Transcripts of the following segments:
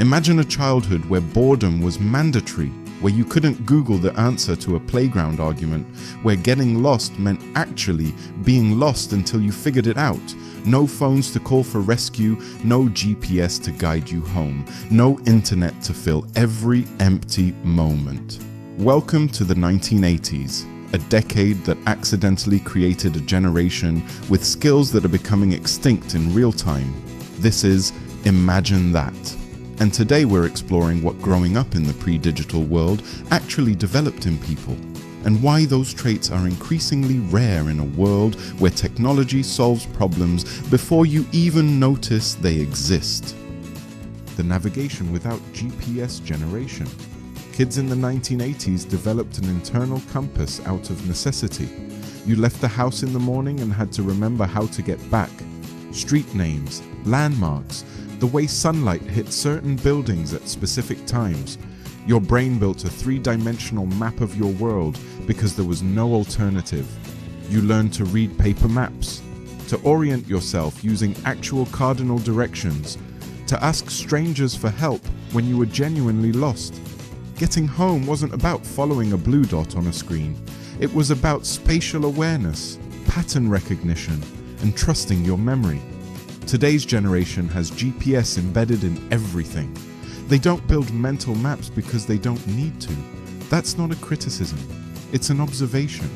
Imagine a childhood where boredom was mandatory, where you couldn't Google the answer to a playground argument, where getting lost meant actually being lost until you figured it out. No phones to call for rescue, no GPS to guide you home, no internet to fill every empty moment. Welcome to the 1980s, a decade that accidentally created a generation with skills that are becoming extinct in real time. This is Imagine That. And today we're exploring what growing up in the pre-digital world actually developed in people, and why those traits are increasingly rare in a world where technology solves problems before you even notice they exist. The navigation without GPS generation. Kids in the 1980s developed an internal compass out of necessity. You left the house in the morning and had to remember how to get back. Street names, landmarks, the way sunlight hit certain buildings at specific times. Your brain built a three-dimensional map of your world because there was no alternative. You learned to read paper maps, to orient yourself using actual cardinal directions, to ask strangers for help when you were genuinely lost. Getting home wasn't about following a blue dot on a screen. It was about spatial awareness, pattern recognition, and trusting your memory. Today's generation has GPS embedded in everything. They don't build mental maps because they don't need to. That's not a criticism, it's an observation.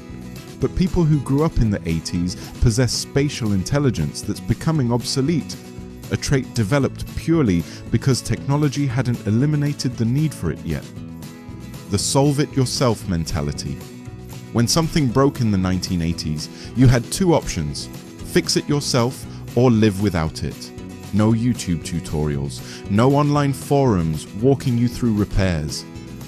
But people who grew up in the 80s possess spatial intelligence that's becoming obsolete, a trait developed purely because technology hadn't eliminated the need for it yet. The solve-it-yourself mentality. When something broke in the 1980s, you had two options: fix it yourself or live without it. No YouTube tutorials, no online forums walking you through repairs.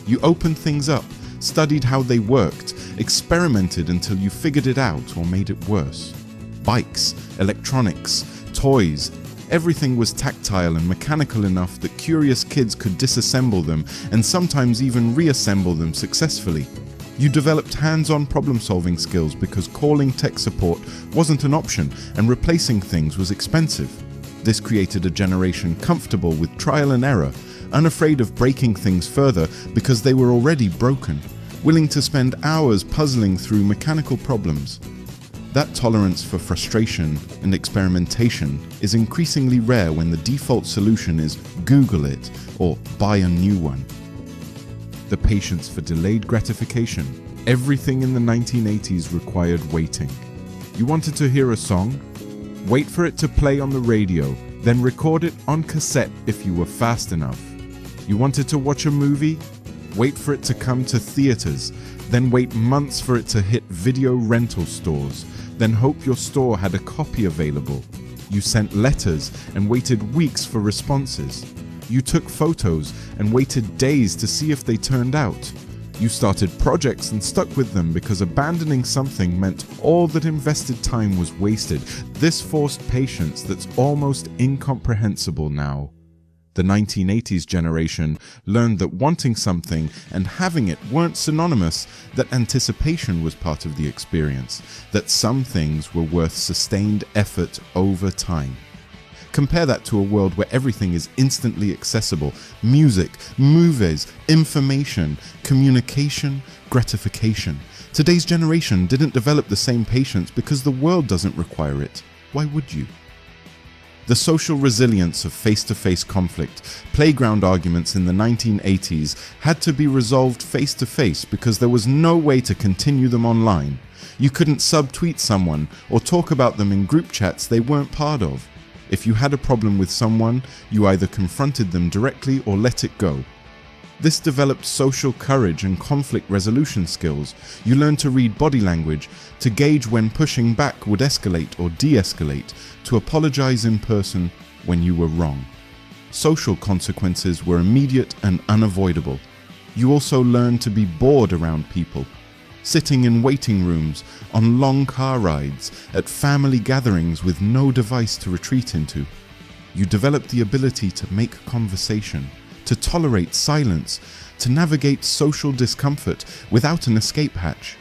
You opened things up, studied how they worked, experimented until you figured it out or made it worse. Bikes, electronics, toys, everything was tactile and mechanical enough that curious kids could disassemble them and sometimes even reassemble them successfully. You developed hands-on problem-solving skills because calling tech support wasn't an option and replacing things was expensive. This created a generation comfortable with trial and error, unafraid of breaking things further because they were already broken, willing to spend hours puzzling through mechanical problems. That tolerance for frustration and experimentation is increasingly rare when the default solution is Google it or buy a new one. The patience for delayed gratification. Everything in the 1980s required waiting. You wanted to hear a song? Wait for it to play on the radio, then record it on cassette if you were fast enough. You wanted to watch a movie? Wait for it to come to theaters, then wait months for it to hit video rental stores, then hope your store had a copy available. You sent letters and waited weeks for responses. You took photos and waited days to see if they turned out. You started projects and stuck with them because abandoning something meant all that invested time was wasted. This forced patience that's almost incomprehensible now. The 1980s generation learned that wanting something and having it weren't synonymous, that anticipation was part of the experience, that some things were worth sustained effort over time. Compare that to a world where everything is instantly accessible: music, movies, information, communication, gratification. Today's generation didn't develop the same patience because the world doesn't require it. Why would you? The social resilience of face-to-face conflict. Playground arguments in the 1980s had to be resolved face-to-face because there was no way to continue them online. You couldn't subtweet someone or talk about them in group chats they weren't part of. If you had a problem with someone, you either confronted them directly or let it go. This developed social courage and conflict resolution skills. You learned to read body language, to gauge when pushing back would escalate or de-escalate, to apologize in person when you were wrong. Social consequences were immediate and unavoidable. You also learned to be bored around people. Sitting in waiting rooms, on long car rides, at family gatherings with no device to retreat into. You developed the ability to make conversation, to tolerate silence, to navigate social discomfort without an escape hatch.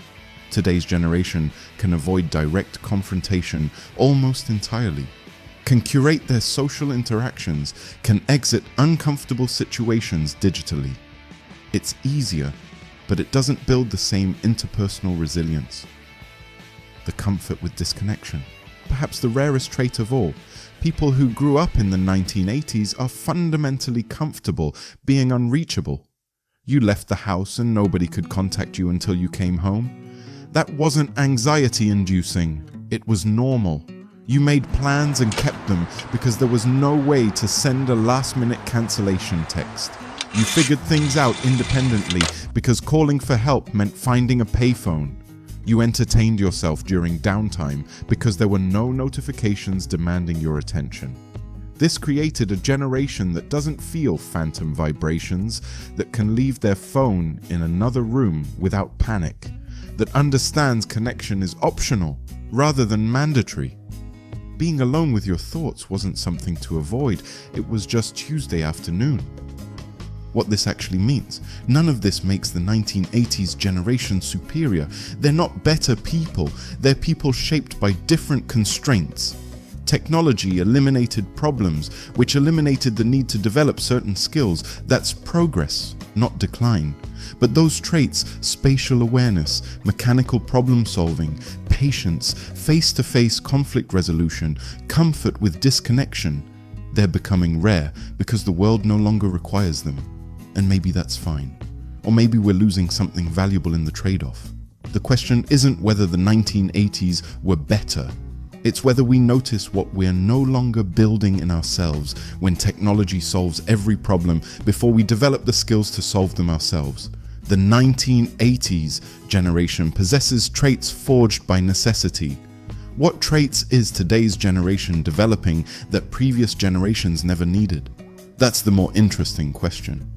Today's generation can avoid direct confrontation almost entirely. can curate their social interactions, can exit uncomfortable situations digitally. It's easier, but it doesn't build the same interpersonal resilience. The comfort with disconnection. Perhaps the rarest trait of all. People who grew up in the 1980s are fundamentally comfortable being unreachable. You left the house and nobody could contact you until you came home. That wasn't anxiety-inducing. It was normal. You made plans and kept them because there was no way to send a last-minute cancellation text. You figured things out independently because calling for help meant finding a payphone. You entertained yourself during downtime because there were no notifications demanding your attention. This created a generation that doesn't feel phantom vibrations, that can leave their phone in another room without panic, that understands connection is optional rather than mandatory. Being alone with your thoughts wasn't something to avoid, it was just Tuesday afternoon. What this actually means. None of this makes the 1980s generation superior. They're not better people, they're people shaped by different constraints. Technology eliminated problems, which eliminated the need to develop certain skills. That's progress, not decline. But those traits, spatial awareness, mechanical problem solving, patience, face-to-face conflict resolution, comfort with disconnection, they're becoming rare because the world no longer requires them. And maybe that's fine. Or maybe we're losing something valuable in the trade-off. The question isn't whether the 1980s were better. It's whether we notice what we're no longer building in ourselves when technology solves every problem before we develop the skills to solve them ourselves. The 1980s generation possesses traits forged by necessity. What traits is today's generation developing that previous generations never needed? That's the more interesting question.